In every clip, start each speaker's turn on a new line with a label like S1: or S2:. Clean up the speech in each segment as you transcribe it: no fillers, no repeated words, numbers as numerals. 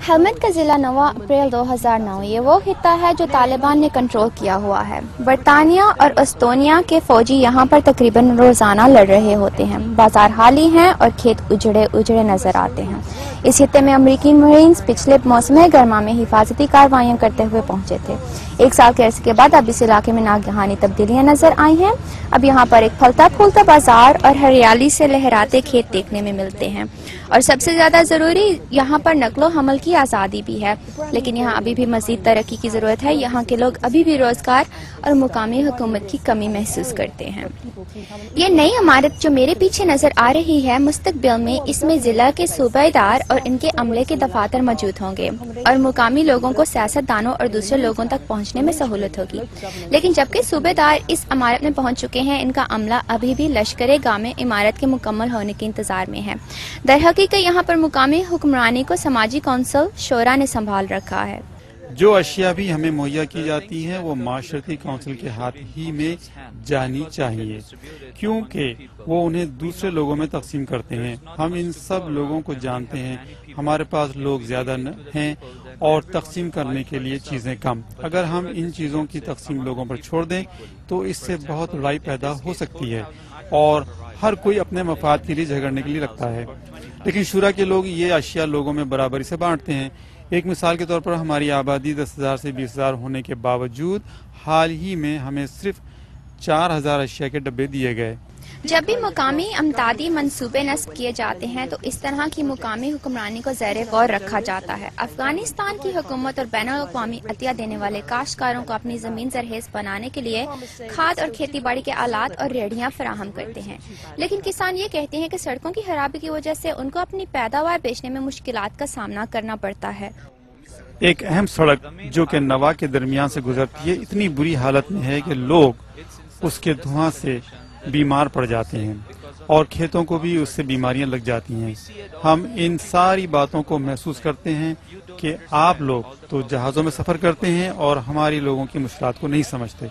S1: हेलमंद का ज़िला 9 अप्रैल 2009 ये वो खित्ता है जो तालिबान ने कंट्रोल किया हुआ है। बरतानिया और एस्तोनिया के फौजी यहाँ पर तकरीबन रोज़ाना लड़ रहे होते हैं। बाजार खाली हैं और खेत उजड़े उजड़े नजर आते हैं। इस खित्ते में अमरीकी मरीन्स पिछले मौसम गर्मा में हिफाजती कार्रवाइयाँ करते हुए पहुंचे थे। एक साल के अरसे के बाद अब इस इलाके में नागहानी तब्दीलियाँ नजर आई हैं। अब यहाँ पर एक फलता फूलता बाजार और हरियाली से लहराते खेत देखने में मिलते हैं और सबसे ज्यादा जरूरी यहाँ पर नकलो हमल की आज़ादी भी है। लेकिन यहाँ अभी भी मजीद तरक्की की जरूरत है। यहाँ के लोग अभी भी रोजगार और मुकामी हुकूमत की कमी महसूस करते हैं। ये नई इमारत जो मेरे पीछे नजर आ रही है, मुस्तकबिल में इसमें जिला के सूबेदार और इनके अमले के दफातर मौजूद होंगे और मुकामी लोगों को सियासतदानों और दूसरे लोगों तक पहुँचने में सहूलत होगी। लेकिन जबकि सूबेदार इस इमारत में पहुँच चुके हैं, इनका अमला अभी भी लश्करे गाह में इमारत के मुकम्मल होने के इंतजार में है। दरहकीकत यहाँ पर मुकामी हुक्मरानी को समाजी कौंसिल शोरा ने संभाल रखा है।
S2: जो अशिया भी हमें मुहैया की जाती हैं वो माशरती काउंसिल के हाथ ही में जानी चाहिए, क्योंकि वो उन्हें दूसरे लोगों में तकसीम करते हैं। हम इन सब लोगों को जानते हैं। हमारे पास लोग ज्यादा हैं और तकसीम करने के लिए चीजें कम। अगर हम इन चीजों की तकसीम लोगों पर छोड़ दें तो इससे बहुत लड़ाई पैदा हो सकती है और हर कोई अपने मफाद के लिए झगड़ने के लिए लगता है। लेकिन शुरा के लोग ये अशिया लोगों में बराबरी से बांटते हैं। एक मिसाल के तौर पर हमारी आबादी 10,000 से 20,000 होने के बावजूद हाल ही में हमें सिर्फ 4,000 अशिया के डब्बे दिए गए।
S1: जब भी मुकामी अमदादी मंसूबे नस्ब किए जाते हैं तो इस तरह की मुकामी हुक्मरानी को ज़ेरे गौर रखा जाता है। अफगानिस्तान की हुकूमत और बैनुल-अक़वामी अतिया देने वाले काश्तकारों को अपनी जमीन जरखेज बनाने के लिए खाद और खेती बाड़ी के आलात और रेहड़ियाँ फराहम करते हैं। लेकिन किसान ये कहते हैं कि सड़कों की खराबी की वजह से उनको अपनी पैदावार बेचने में मुश्किलात का सामना करना पड़ता है।
S2: एक अहम सड़क जो कि नवा के दरमियान से गुजरती है इतनी बुरी हालत में है कि लोग उसके धुआं से बीमार पड़ जाते हैं और खेतों को भी उससे बीमारियां लग जाती हैं। हम इन सारी बातों को महसूस करते हैं कि आप लोग तो जहाज़ों में सफ़र करते हैं और हमारी लोगों की मुश्किलात को नहीं समझते।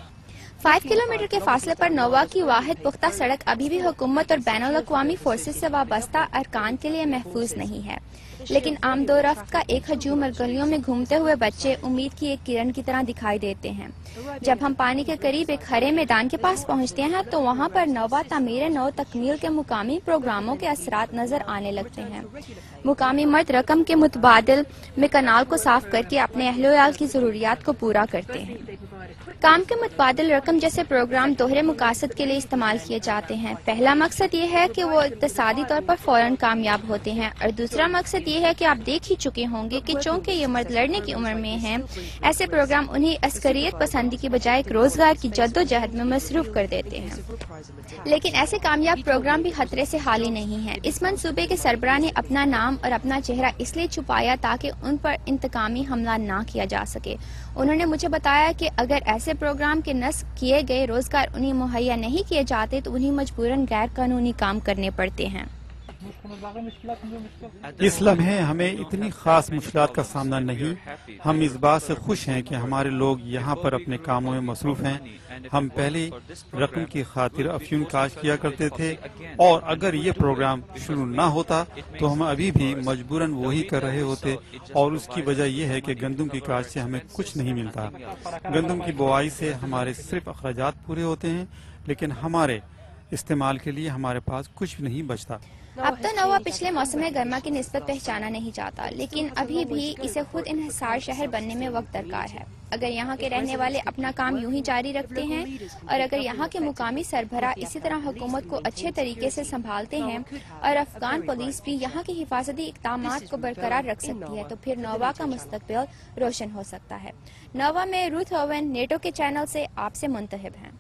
S1: 5 किलोमीटर के फासले पर नोवा की वाहिद पुख्ता सड़क अभी भी हुकूमत और बैनुल-अक़वामी फोर्सेस से वाबस्ता अरकान के लिए महफूज नहीं है। लेकिन आमदोरफ्त का एक हजूम और गलियों में घूमते हुए बच्चे उम्मीद की एक किरण की तरह दिखाई देते हैं। जब हम पानी के करीब एक हरे मैदान के पास पहुंचते हैं तो वहां पर नवा तामीर नौ तकमील के मुकामी प्रोग्रामों के असरात नजर आने लगते हैं। मुकामी मर्द रकम के मुतबादिल में कनाल को साफ करके अपने अहलोयाल की जरूरियात को पूरा करते हैं। काम के मुतबादिल रकम जैसे प्रोग्राम दोहरे मुकासद के लिए इस्तेमाल किए जाते हैं। पहला मकसद ये है कि वो इक्तिसादी तौर पर फौरन कामयाब होते हैं और दूसरा मकसद ये है कि आप देख ही चुके होंगे कि चूंकि ये मर्द लड़ने की उम्र में हैं, ऐसे प्रोग्राम उन्हें अस्करियत पसंदी की बजाय एक रोजगार की जद्दोजहद में मसरूफ कर देते हैं। लेकिन ऐसे कामयाब प्रोग्राम भी खतरे से खाली नहीं है। इस मंसूबे के सरबराह ने अपना नाम और अपना चेहरा इसलिए छुपाया ताकि उन पर इंतकामी हमला ना किया जा सके। उन्होंने मुझे बताया कि अगर ऐसे प्रोग्राम के नस्ब किए गए रोजगार उन्हें मुहैया नहीं किए जाते तो उन्हें मजबूरन गैर कानूनी काम करने पड़ते हैं।
S2: इस लम्हे हमें इतनी खास मुश्किलात का सामना नहीं। हम इस बात से खुश हैं कि हमारे लोग यहाँ पर अपने कामों में मसरूफ हैं। हम पहले रकम की खातिर अफयूम काश किया करते थे और अगर ये प्रोग्राम शुरू ना होता तो हम अभी भी मजबूरन वही कर रहे होते और उसकी वजह यह है कि गंदम की काश से हमें कुछ नहीं मिलता। गंदम की बुआई से हमारे सिर्फ अखराजात पूरे होते हैं, लेकिन हमारे इस्तेमाल के लिए हमारे पास कुछ भी नहीं बचता।
S1: अब तो नवा पिछले मौसम गर्मा की निस्बत पहचाना नहीं जाता, लेकिन अभी भी इसे खुद इन्हिसार शहर बनने में वक्त दरकार है। अगर यहाँ के रहने वाले अपना काम यूं ही जारी रखते हैं और अगर यहाँ के मुकामी सरबरा इसी तरह हुकूमत को अच्छे तरीके से संभालते हैं और अफगान पुलिस भी यहाँ के हिफाजती इक़दामात को बरकरार रख सकती है तो फिर नोवा का मुस्तकबिल रोशन हो सकता है। नोवा में रूथ ओवन नेटो के चैनल से आपसे मुंतहिब हैं।